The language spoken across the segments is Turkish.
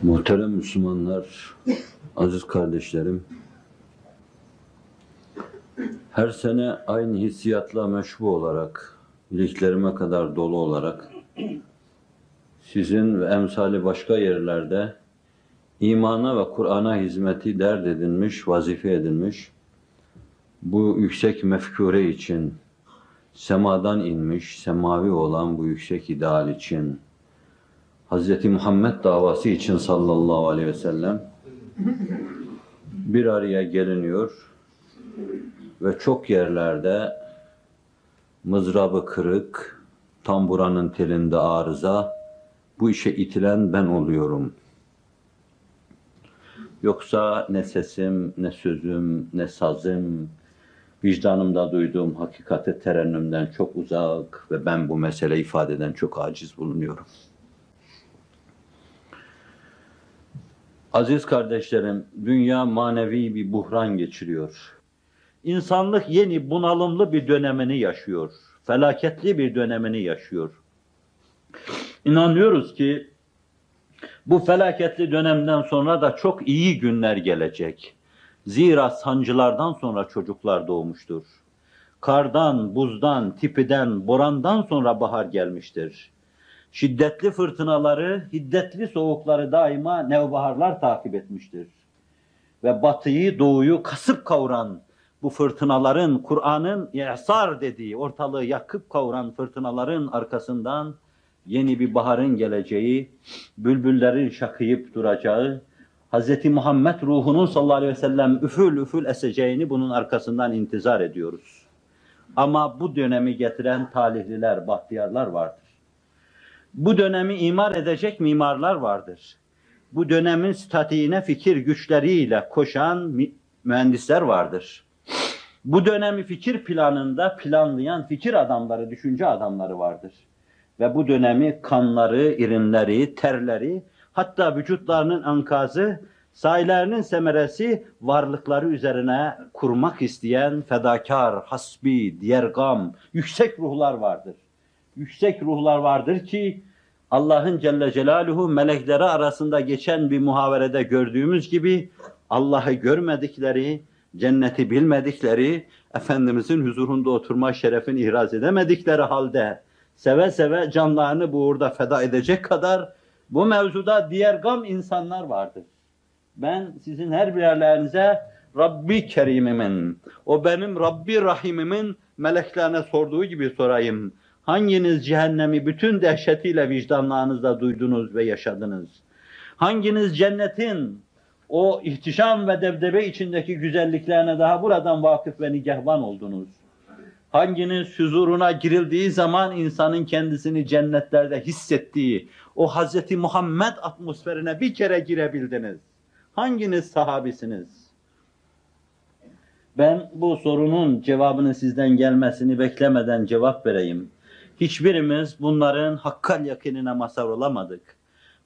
Muhterem Müslümanlar, aziz kardeşlerim, her sene aynı hissiyatla meşbu olarak, iliklerime kadar dolu olarak, sizin ve emsali başka yerlerde imana ve Kur'an'a hizmeti dert edinmiş, vazife edinmiş, bu yüksek mefkure için, semadan inmiş, semavi olan bu yüksek ideal için, Hz. Muhammed davası için sallallahu aleyhi ve sellem bir araya geliniyor ve çok yerlerde mızrabı kırık, tamburanın telinde arıza, bu işe itilen ben oluyorum. Yoksa ne sesim, ne sözüm, ne sazım, vicdanımda duyduğum hakikati terennümden çok uzak ve ben bu meseleyi ifade eden çok aciz bulunuyorum. Aziz kardeşlerim, dünya manevi bir buhran geçiriyor. İnsanlık yeni bunalımlı bir dönemini yaşıyor. Felaketli bir dönemini yaşıyor. İnanıyoruz ki bu felaketli dönemden sonra da çok iyi günler gelecek. Zira sancılardan sonra çocuklar doğmuştur. Kardan, buzdan, tipiden, borandan sonra bahar gelmiştir. Şiddetli fırtınaları, hiddetli soğukları daima nevbaharlar takip etmiştir. Ve batıyı, doğuyu kasıp kavuran bu fırtınaların, Kur'an'ın i'sar dediği, ortalığı yakıp kavuran fırtınaların arkasından yeni bir baharın geleceği, bülbüllerin şakıyıp duracağı, Hz. Muhammed ruhunun sallallahu aleyhi ve sellem üfül üfül eseceğini bunun arkasından intizar ediyoruz. Ama bu dönemi getiren talihliler, bahtiyarlar vardır. Bu dönemi imar edecek mimarlar vardır. Bu dönemin statiğine fikir güçleriyle koşan mühendisler vardır. Bu dönemi fikir planında planlayan fikir adamları, düşünce adamları vardır. Ve bu dönemi kanları, irinleri, terleri, hatta vücutlarının ankazı, sahilerinin semeresi, varlıkları üzerine kurmak isteyen fedakar, hasbi, diyergam, yüksek ruhlar vardır. Yüksek ruhlar vardır ki Allah'ın Celle Celaluhu melekleri arasında geçen bir muhaverede gördüğümüz gibi Allah'ı görmedikleri, cenneti bilmedikleri, Efendimizin huzurunda oturma şerefini ihraz edemedikleri halde seve seve canlarını bu uğurda feda edecek kadar bu mevzuda diyergam insanlar vardır. Ben sizin her birerlerinize Rabbi Kerim'imin, o benim Rabbi Rahim'imin meleklerine sorduğu gibi sorayım. Hanginiz cehennemi bütün dehşetiyle vicdanlarınızda duydunuz ve yaşadınız? Hanginiz cennetin o ihtişam ve debdebe içindeki güzelliklerine daha buradan vakıf ve nigahban oldunuz? Hanginiz huzuruna girildiği zaman insanın kendisini cennetlerde hissettiği o Hz. Muhammed atmosferine bir kere girebildiniz? Hanginiz sahabisiniz? Ben bu sorunun cevabının sizden gelmesini beklemeden cevap vereyim. Hiçbirimiz bunların hakkal yakinine mazhar olamadık.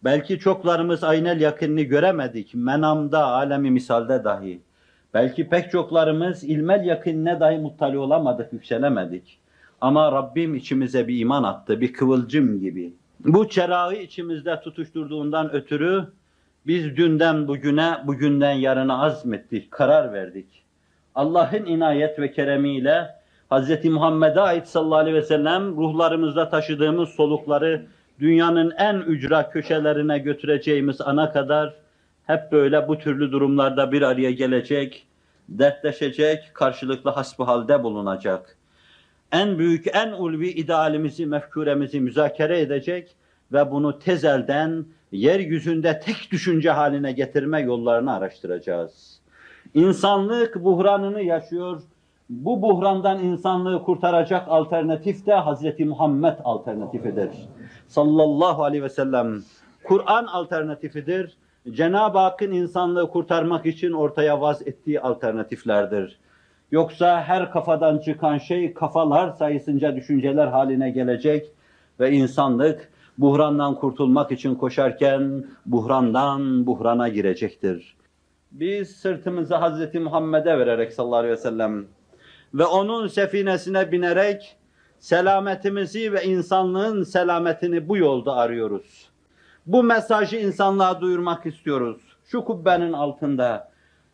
Belki çoklarımız aynel yakinini göremedik, menamda, alemi misalde dahi. Belki pek çoklarımız ilmel yakinine dahi muttali olamadık, yükselemedik. Ama Rabbim içimize bir iman attı, bir kıvılcım gibi. Bu çerağı içimizde tutuşturduğundan ötürü biz dünden bugüne, bugünden yarına azmettik, karar verdik. Allah'ın inayet ve keremiyle Hz. Muhammed'e ait sallallahu aleyhi ve sellem ruhlarımızda taşıdığımız solukları dünyanın en ücra köşelerine götüreceğimiz ana kadar hep böyle bu türlü durumlarda bir araya gelecek, dertleşecek, karşılıklı hasbihalde bulunacak. En büyük, en ulvi idealimizi, mefkuremizi müzakere edecek ve bunu tezelden yeryüzünde tek düşünce haline getirme yollarını araştıracağız. İnsanlık buhranını yaşıyor. Bu buhrandan insanlığı kurtaracak alternatif de Hz. Muhammed alternatifidir. Sallallahu aleyhi ve sellem. Kur'an alternatifidir. Cenab-ı Hakk'ın insanlığı kurtarmak için ortaya vaz ettiği alternatiflerdir. Yoksa her kafadan çıkan şey kafalar sayısınca düşünceler haline gelecek ve insanlık buhrandan kurtulmak için koşarken buhrandan buhrana girecektir. Biz sırtımızı Hz. Muhammed'e vererek sallallahu aleyhi ve sellem ve onun sefinesine binerek selametimizi ve insanlığın selametini bu yolda arıyoruz. Bu mesajı insanlığa duyurmak istiyoruz. Şu kubbenin altında.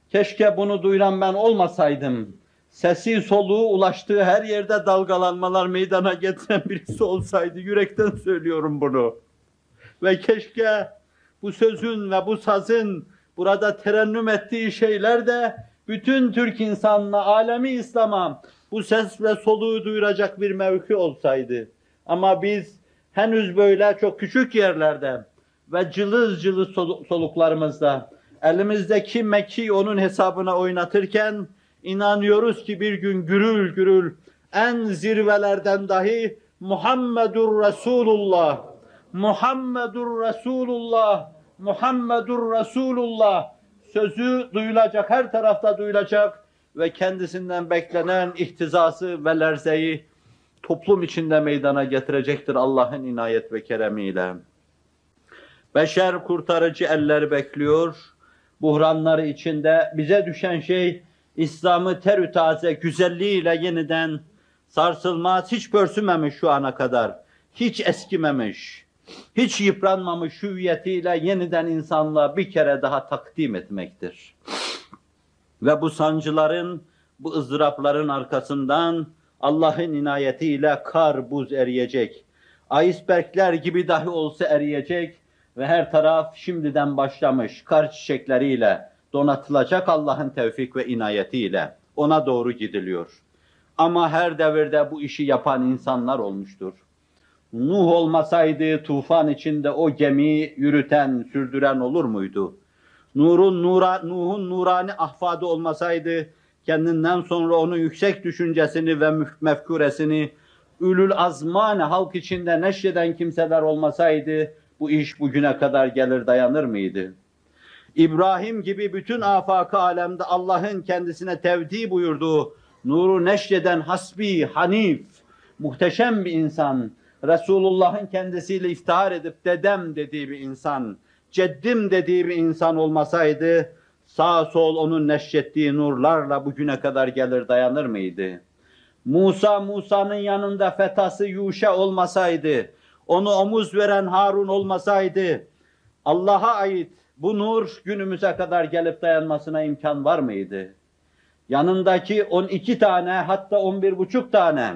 Keşke bunu duyuran ben olmasaydım. Sesi soluğu ulaştığı her yerde dalgalanmalar meydana getiren birisi olsaydı. Yürekten söylüyorum bunu. Ve keşke bu sözün ve bu sazın burada terennüm ettiği şeyler de bütün Türk insanına, alemi İslam'a bu ses ve soluğu duyuracak bir mevki olsaydı. Ama biz henüz böyle çok küçük yerlerde ve cılız cılız soluklarımızda elimizdeki meki onun hesabına oynatırken inanıyoruz ki bir gün gürül gürül en zirvelerden dahi Muhammedur Resulullah, Muhammedur Resulullah, Muhammedur Resulullah sözü duyulacak, her tarafta duyulacak ve kendisinden beklenen ihtizası ve lerzeyi toplum içinde meydana getirecektir Allah'ın inayet ve keremiyle. Beşer kurtarıcı elleri bekliyor. Buhranları içinde bize düşen şey İslam'ı terü taze güzelliğiyle yeniden sarsılmaz, hiç pörsümemiş şu ana kadar, hiç eskimemiş, hiç yıpranmamış hüviyetiyle yeniden insanlığa bir kere daha takdim etmektir. Ve bu sancıların, bu ızdırapların arkasından Allah'ın inayetiyle kar, buz eriyecek. Icebergler gibi dahi olsa eriyecek ve her taraf şimdiden başlamış kar çiçekleriyle donatılacak Allah'ın tevfik ve inayetiyle. Ona doğru gidiliyor. Ama her devirde bu işi yapan insanlar olmuştur. Nuh olmasaydı tufan içinde o gemiyi yürüten, sürdüren olur muydu? Nuh'un nurani ahfadı olmasaydı, kendinden sonra onun yüksek düşüncesini ve mefkuresini ülül azmane halk içinde neşreden kimseler olmasaydı, bu iş bugüne kadar gelir dayanır mıydı? İbrahim gibi bütün afak-ı alemde Allah'ın kendisine tevdi buyurduğu, nuru neşreden hasbi, hanif, muhteşem bir insan, Resulullah'ın kendisiyle iftihar edip dedem dediği bir insan, ceddim dediği bir insan olmasaydı, sağ sol onun neşrettiği nurlarla bugüne kadar gelir dayanır mıydı? Musa'nın yanında fetası Yuşa olmasaydı, onu omuz veren Harun olmasaydı, Allah'a ait bu nur günümüze kadar gelip dayanmasına imkan var mıydı? Yanındaki 12 tane, hatta 11,5 tane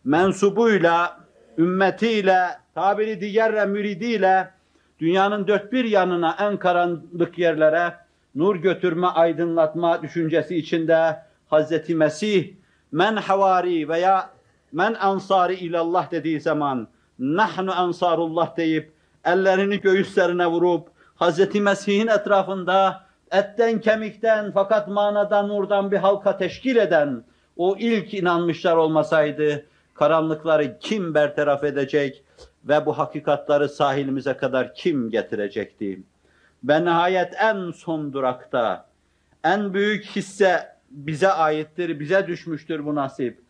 mensubuyla, ümmetiyle, tabiri diğerle müridiyle dünyanın dört bir yanına, en karanlık yerlere nur götürme, aydınlatma düşüncesi içinde Hazreti Mesih men havari veya men ansari ilallah dediği zaman nahnu ansarullah deyip ellerini göğüslerine vurup Hazreti Mesih'in etrafında etten kemikten fakat manadan nurdan bir halka teşkil eden o ilk inanmışlar olmasaydı karanlıkları kim bertaraf edecek ve bu hakikatları sahilimize kadar kim getirecekti? Ve nihayet en son durakta en büyük hisse bize aittir, bize düşmüştür bu nasip.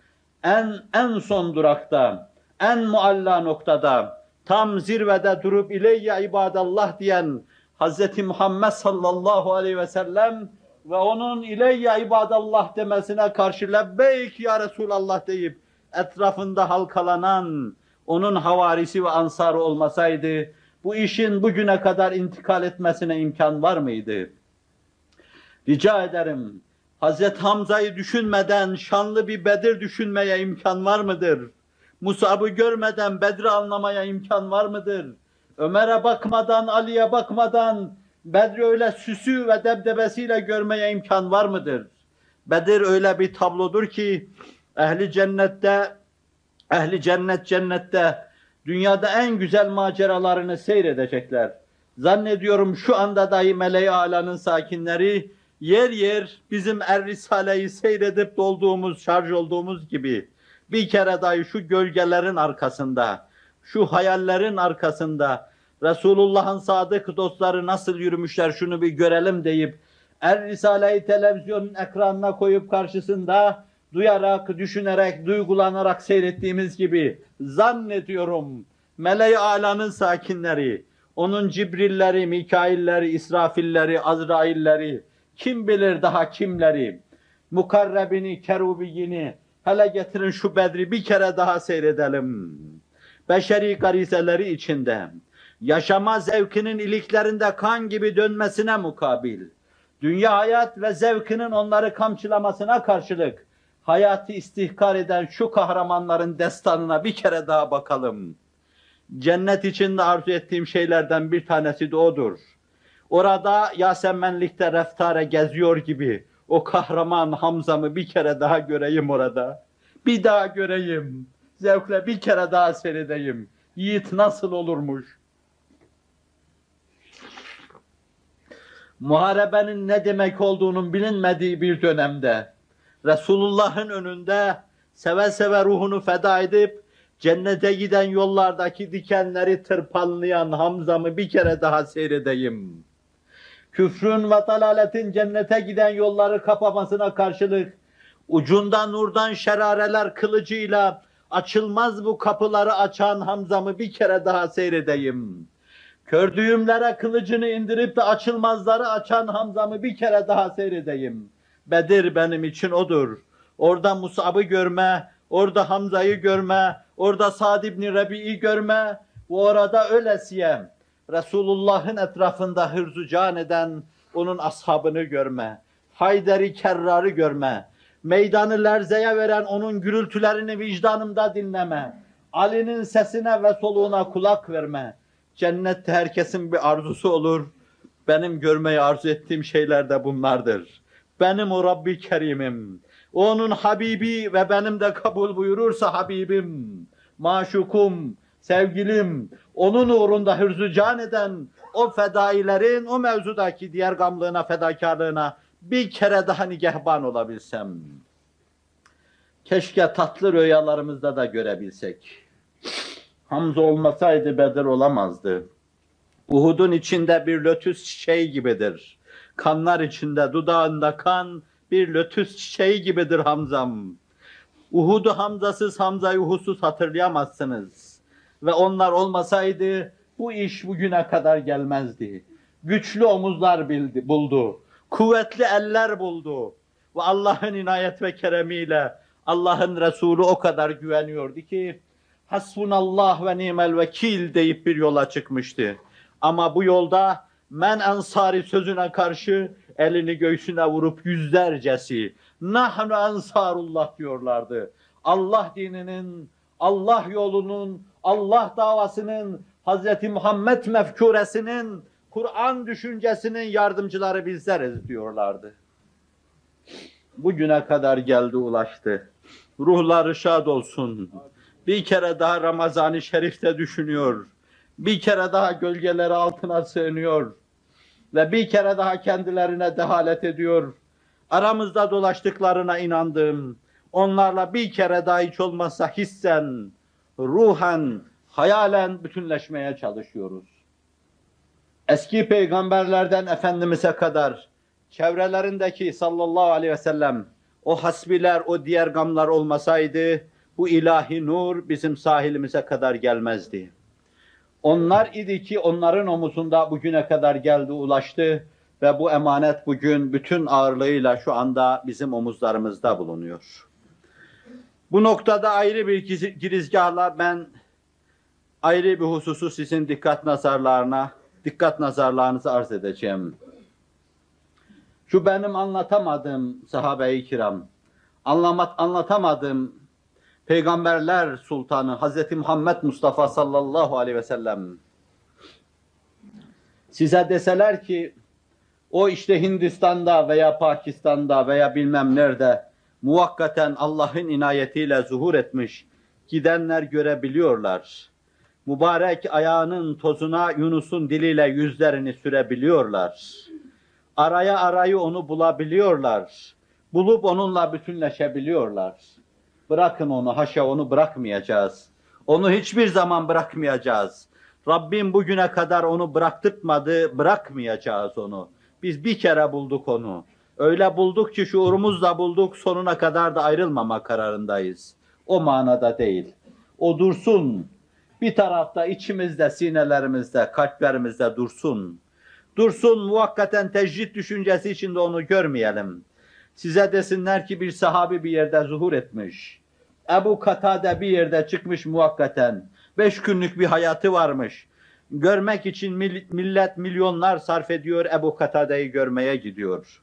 En son durakta, en mualla noktada, tam zirvede durup ileyye ibadallah diyen Hz. Muhammed sallallahu aleyhi ve sellem ve onun ileyye ibadallah demesine karşı lebbeyk ya Resulallah deyip etrafında halkalanan onun havarisi ve ansarı olmasaydı bu işin bugüne kadar intikal etmesine imkan var mıydı? Rica ederim, Hazreti Hamza'yı düşünmeden şanlı bir Bedir düşünmeye imkan var mıdır? Musab'ı görmeden Bedir'i anlamaya imkan var mıdır? Ömer'e bakmadan, Ali'ye bakmadan Bedir'i öyle süsü ve debdebesiyle görmeye imkan var mıdır? Bedir öyle bir tablodur ki ehli cennet cennette dünyada en güzel maceralarını seyredecekler. Zannediyorum şu anda dahi Mele-i Ala'nın sakinleri yer yer bizim Er-Risale'yi seyredip şarj olduğumuz gibi bir kere dahi şu gölgelerin arkasında, şu hayallerin arkasında Resulullah'ın sadık dostları nasıl yürümüşler şunu bir görelim deyip Er-Risale'yi televizyonun ekranına koyup karşısında duyarak, düşünerek, duygulanarak seyrettiğimiz gibi zannediyorum Mele-i Ala'nın sakinleri, onun Cibrilleri, Mikailleri, İsrafilleri, Azrailleri, kim bilir daha kimleri, mukarrebini, kerubiyini, hele getirin şu Bedri bir kere daha seyredelim. Beşeri garizeleri içinde, yaşama zevkinin iliklerinde kan gibi dönmesine mukabil, dünya hayat ve zevkinin onları kamçılamasına karşılık, hayatı istihkar eden şu kahramanların destanına bir kere daha bakalım. Cennet içinde arzu ettiğim şeylerden bir tanesi de odur. Orada Yasemenlik'te reftare geziyor gibi o kahraman Hamza'mı bir kere daha göreyim orada. Bir daha göreyim. Zevkle bir kere daha seyredeyim. Yiğit nasıl olurmuş? Muharebenin ne demek olduğunun bilinmediği bir dönemde Resulullah'ın önünde seve seve ruhunu feda edip cennete giden yollardaki dikenleri tırpanlayan Hamza'mı bir kere daha seyredeyim. Küfrün ve dalaletin cennete giden yolları kapamasına karşılık ucunda nurdan şerareler kılıcıyla açılmaz bu kapıları açan Hamza'mı bir kere daha seyredeyim. Kör düğümlere kılıcını indirip de açılmazları açan Hamza'mı bir kere daha seyredeyim. Bedir benim için odur. Orada Mus'ab'ı görme, orada Hamza'yı görme, orada Sa'd ibn Rabi'i görme, bu orada ölesiye Resulullah'ın etrafında hırzucan eden onun ashabını görme, Hayder-i Kerrar'ı görme, meydanı lerzeye veren onun gürültülerini vicdanımda dinleme, Ali'nin sesine ve soluğuna kulak verme. Cennette herkesin bir arzusu olur. Benim görmeyi arzu ettiğim şeyler de bunlardır. Benim o Rabbi Kerim'im, onun Habibi ve benim de kabul buyurursa Habibim, maşukum, sevgilim, onun uğrunda hırzıcan eden o fedailerin o mevzudaki diğer gamlığına, fedakarlığına bir kere daha nigehban olabilsem. Keşke tatlı rüyalarımızda da görebilsek. Hamza olmasaydı Bedir olamazdı. Uhud'un içinde bir lötüs çiçeği gibidir. Kanlar içinde, dudağında kan, bir lötüs çiçeği gibidir Hamzam. Uhud'u Hamzasız, Hamza'yı Uhud'suz hatırlayamazsınız. Ve onlar olmasaydı bu iş bugüne kadar gelmezdi. Güçlü omuzlar buldu, kuvvetli eller buldu. Ve Allah'ın inayet ve keremiyle Allah'ın Resulü o kadar güveniyordu ki hasbunallah ve nimel vekil deyip bir yola çıkmıştı. Ama bu yolda men ensari sözüne karşı elini göğsüne vurup yüzlercesi nahnu ensarullah diyorlardı. Allah dininin, Allah yolunun, Allah davasının, Hz. Muhammed mefkuresinin, Kur'an düşüncesinin yardımcıları bizleriz diyorlardı. Bugüne kadar geldi ulaştı. Ruhları şad olsun. Bir kere daha Ramazan-ı Şerif'te düşünüyor. Bir kere daha gölgeleri altına sığınıyor. Ve bir kere daha kendilerine dehalet ediyor. Aramızda dolaştıklarına inandım. Onlarla bir kere daha hiç olmazsa hissen, ruhen, hayalen bütünleşmeye çalışıyoruz. Eski peygamberlerden Efendimiz'e kadar çevrelerindeki sallallahu aleyhi ve sellem o hasbiler, o diğer gamlar olmasaydı bu ilahi nur bizim sahilimize kadar gelmezdi. Onlar idi ki onların omuzunda bugüne kadar geldi, ulaştı ve bu emanet bugün bütün ağırlığıyla şu anda bizim omuzlarımızda bulunuyor. Bu noktada ayrı bir girizgahla ben ayrı bir hususu sizin dikkat nazarlarınızı arz edeceğim. Şu benim anlatamadığım sahabe-i kiram, anlatamadığım Peygamberler Sultanı Hz. Muhammed Mustafa sallallahu aleyhi ve sellem size deseler ki o işte Hindistan'da veya Pakistan'da veya bilmem nerede muvakkaten Allah'ın inayetiyle zuhur etmiş, gidenler görebiliyorlar. Mübarek ayağının tozuna Yunus'un diliyle yüzlerini sürebiliyorlar. Arayı onu bulabiliyorlar. Bulup onunla bütünleşebiliyorlar. Bırakın onu, haşa onu bırakmayacağız. Onu hiçbir zaman bırakmayacağız. Rabbim bugüne kadar onu bıraktırmadı, bırakmayacağız onu. Biz bir kere bulduk onu. Öyle bulduk ki şuurumuzla bulduk, sonuna kadar da ayrılmama kararındayız. O manada değil. O dursun. Bir tarafta içimizde, sinelerimizde, kalplerimizde dursun. Dursun, muvakkaten tecrid düşüncesi içinde onu görmeyelim. Size desinler ki bir sahabi bir yerde zuhur etmiş. Ebu Katade bir yerde çıkmış muvakkaten. 5 günlük bir hayatı varmış. Görmek için millet milyonlar sarf ediyor, Ebu Katade'yi görmeye gidiyor.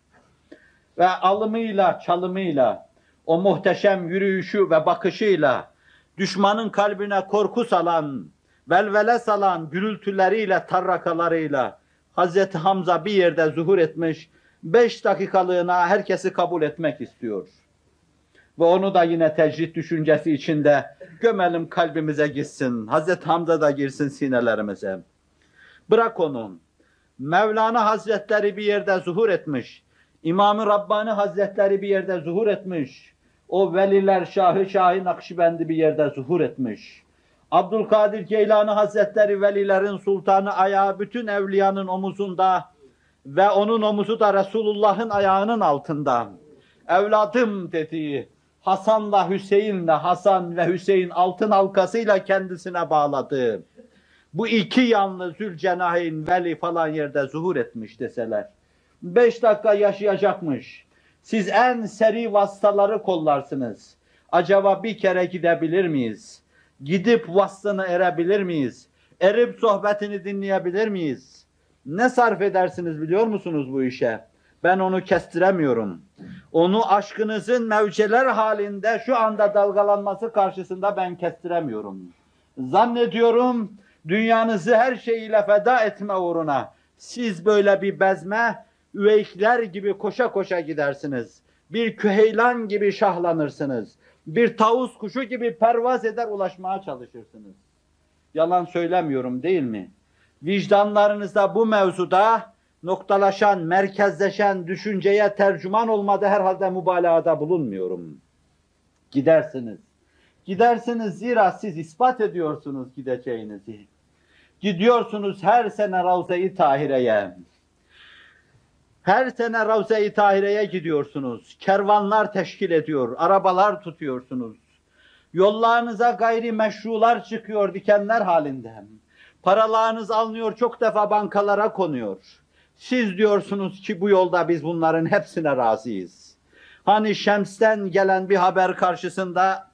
Ve alımıyla, çalımıyla, o muhteşem yürüyüşü ve bakışıyla, düşmanın kalbine korku salan, velvele salan gürültüleriyle, tarrakalarıyla Hazreti Hamza bir yerde zuhur etmiş, 5 dakikalığına herkesi kabul etmek istiyor. Ve onu da yine tecrit düşüncesi içinde gömelim, kalbimize gitsin. Hazreti Hamza da girsin sinelerimize. Bırak onu. Mevlana Hazretleri bir yerde zuhur etmiş. İmam-ı Rabbani Hazretleri bir yerde zuhur etmiş. O veliler Şahı Nakşibendi bir yerde zuhur etmiş. Abdülkadir Geylani Hazretleri velilerin sultanı, ayağı bütün evliyanın omuzunda ve onun omuzu da Resulullah'ın ayağının altında. Evladım dediği Hasan'la Hüseyin'le, Hasan ve Hüseyin altın halkasıyla kendisine bağladı. Bu iki yanlı Zülcenahin veli falan yerde zuhur etmiş deseler. 5 dakika yaşayacakmış. Siz en seri vasıtaları kollarsınız. Acaba bir kere gidebilir miyiz? Gidip vasfını erebilir miyiz? Erip sohbetini dinleyebilir miyiz? Ne sarf edersiniz biliyor musunuz bu işe? Ben onu kestiremiyorum. Onu aşkınızın mevceler halinde şu anda dalgalanması karşısında ben kestiremiyorum. Zannediyorum dünyanızı her şeyiyle feda etme uğruna siz böyle bir bezme, üveykler gibi koşa koşa gidersiniz. Bir küheylan gibi şahlanırsınız. Bir tavus kuşu gibi pervaz eder ulaşmaya çalışırsınız. Yalan söylemiyorum değil mi? Vicdanlarınızda bu mevzuda noktalaşan, merkezleşen düşünceye tercüman olmadı herhalde mübalağada bulunmuyorum. Gidersiniz. Gidersiniz zira siz ispat ediyorsunuz gideceğinizi. Gidiyorsunuz her sene Ravza-i Tahire'ye. Her sene Ravza-i Tahire'ye gidiyorsunuz. Kervanlar teşkil ediyor, arabalar tutuyorsunuz. Yollarınıza gayri meşrular çıkıyor dikenler halinde. Paralarınız alınıyor, çok defa bankalara konuyor. Siz diyorsunuz ki bu yolda biz bunların hepsine razıyız. Hani Şems'ten gelen bir haber karşısında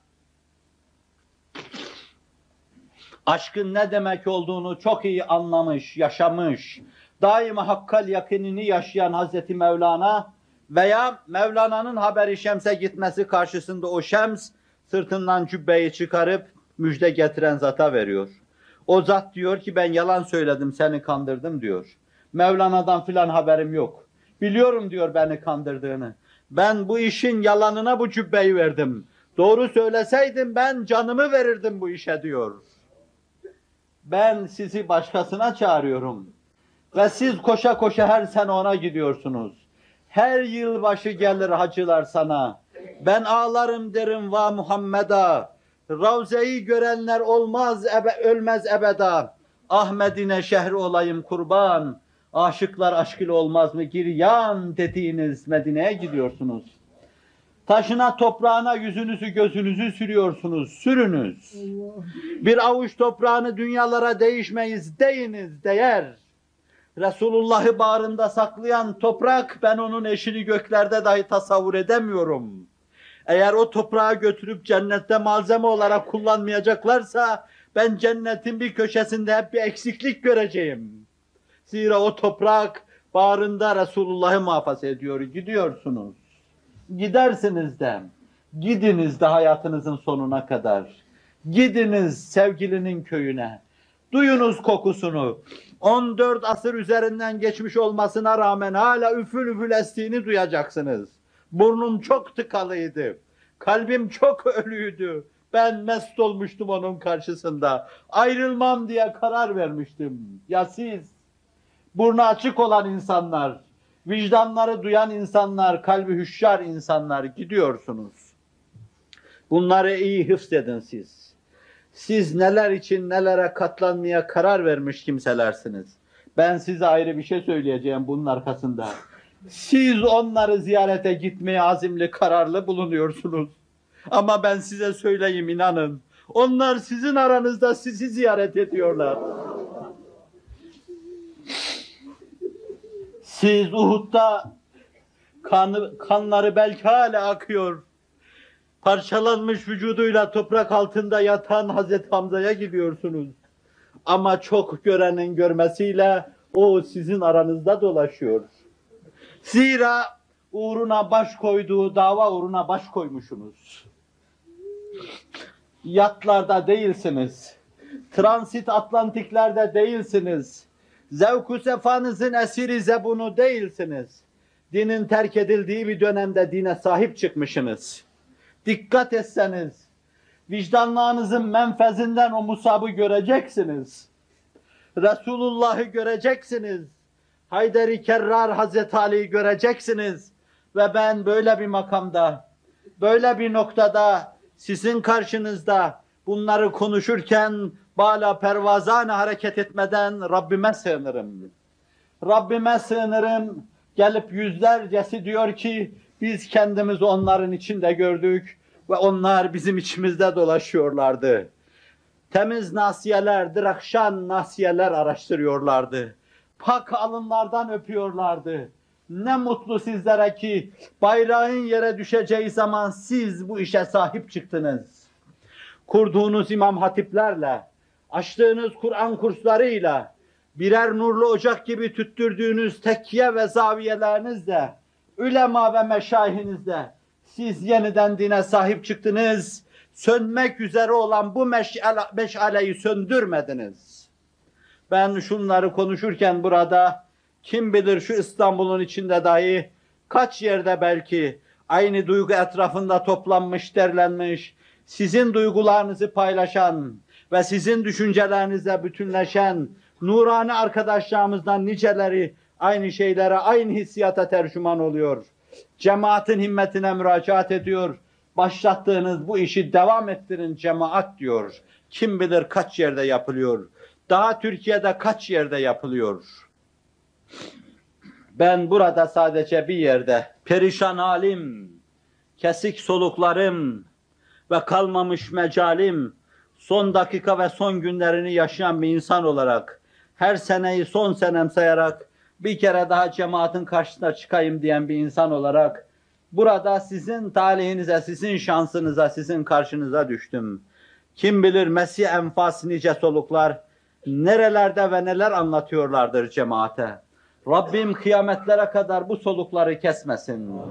aşkın ne demek olduğunu çok iyi anlamış, yaşamış, daima hakkal yakinini yaşayan Hazreti Mevlana veya Mevlana'nın haberi Şems'e gitmesi karşısında o Şems sırtından cübbeyi çıkarıp müjde getiren zata veriyor. O zat diyor ki ben yalan söyledim, seni kandırdım diyor. Mevlana'dan filan haberim yok. Biliyorum diyor beni kandırdığını. Ben bu işin yalanına bu cübbeyi verdim. Doğru söyleseydim ben canımı verirdim bu işe diyor. Ben sizi başkasına çağırıyorum. Ve siz koşa koşa her sene ona gidiyorsunuz. Her yılbaşı gelir hacılar sana. Ben ağlarım derim va Muhammed'a. Ravze'yi görenler olmaz, ölmez ebeda. Ahmed'ine şehri olayım kurban. Aşıklar aşk ile olmaz mı giryan dediğiniz Medine'ye gidiyorsunuz. Taşına toprağına yüzünüzü gözünüzü sürüyorsunuz. Sürünüz. Bir avuç toprağını dünyalara değişmeyiz deyiniz değer. Resulullah'ı bağrında saklayan toprak, ben onun eşini göklerde dahi tasavvur edemiyorum. Eğer o toprağı götürüp cennette malzeme olarak kullanmayacaklarsa, ben cennetin bir köşesinde hep bir eksiklik göreceğim. Zira o toprak bağrında Resulullah'ı muhafaza ediyor. Gidiyorsunuz. Gidersiniz de. Gidiniz de hayatınızın sonuna kadar. Gidiniz sevgilinin köyüne. Duyunuz kokusunu. 14 asır üzerinden geçmiş olmasına rağmen hala üfül üfül estiğini duyacaksınız. Burnum çok tıkalıydı. Kalbim çok ölüydü. Ben mest olmuştum onun karşısında. Ayrılmam diye karar vermiştim. Ya siz, burnu açık olan insanlar, vicdanları duyan insanlar, kalbi hüşyar insanlar gidiyorsunuz. Bunları iyi hıfzedin siz. Siz neler için nelere katlanmaya karar vermiş kimselersiniz. Ben size ayrı bir şey söyleyeceğim bunun arkasında. Siz onları ziyarete gitmeye azimli, kararlı bulunuyorsunuz. Ama ben size söyleyeyim, inanın. Onlar sizin aranızda sizi ziyaret ediyorlar. Siz Uhud'da kanları belki hala akıyor. Parçalanmış vücuduyla toprak altında yatan Hazreti Hamza'ya gidiyorsunuz. Ama çok görenin görmesiyle o sizin aranızda dolaşıyor. Zira uğruna baş koyduğu dava uğruna baş koymuşsunuz. Yatlarda değilsiniz. Transit Atlantiklerde değilsiniz. Zevk-ü sefanızın esiri zebunu değilsiniz. Dinin terk edildiği bir dönemde dine sahip çıkmışsınız. Dikkat etseniz, vicdanlarınızın menfezinden o Musab'ı göreceksiniz. Resulullah'ı göreceksiniz. Haydar-ı Kerrar Hazreti Ali'yi göreceksiniz. Ve ben böyle bir makamda, böyle bir noktada, sizin karşınızda bunları konuşurken bala pervazane hareket etmeden Rabbime sığınırım. Rabbime sığınırım. Gelip yüzlercesi diyor ki biz kendimizi onların içinde gördük ve onlar bizim içimizde dolaşıyorlardı. Temiz nasiyeler, drakşan nasiyeler araştırıyorlardı. Pak alınlardan öpüyorlardı. Ne mutlu sizlere ki bayrağın yere düşeceği zaman siz bu işe sahip çıktınız. Kurduğunuz imam hatiplerle, açtığınız Kur'an kurslarıyla, birer nurlu ocak gibi tüttürdüğünüz tekkiye ve zaviyelerinizle, ulema ve meşayihinizle siz yeniden dine sahip çıktınız. Sönmek üzere olan bu meşaleyi söndürmediniz. Ben şunları konuşurken burada, kim bilir şu İstanbul'un içinde dahi kaç yerde belki aynı duygu etrafında toplanmış, derlenmiş, sizin duygularınızı paylaşan ve sizin düşüncelerinizle bütünleşen nurani arkadaşlarımızdan niceleri aynı şeylere, aynı hissiyata tercüman oluyor. Cemaatin himmetine müracaat ediyor. Başlattığınız bu işi devam ettirin cemaat diyor. Kim bilir kaç yerde yapılıyor. Daha Türkiye'de kaç yerde yapılıyor. Ben burada sadece bir yerde perişan halim, kesik soluklarım ve kalmamış mecalim, son dakika ve son günlerini yaşayan bir insan olarak, her seneyi son senem sayarak bir kere daha cemaatin karşısına çıkayım diyen bir insan olarak, burada sizin talihinize, sizin şansınıza, sizin karşınıza düştüm. Kim bilir Mesih enfas nice soluklar, nerelerde ve neler anlatıyorlardır cemaate. Rabbim kıyametlere kadar bu solukları kesmesin.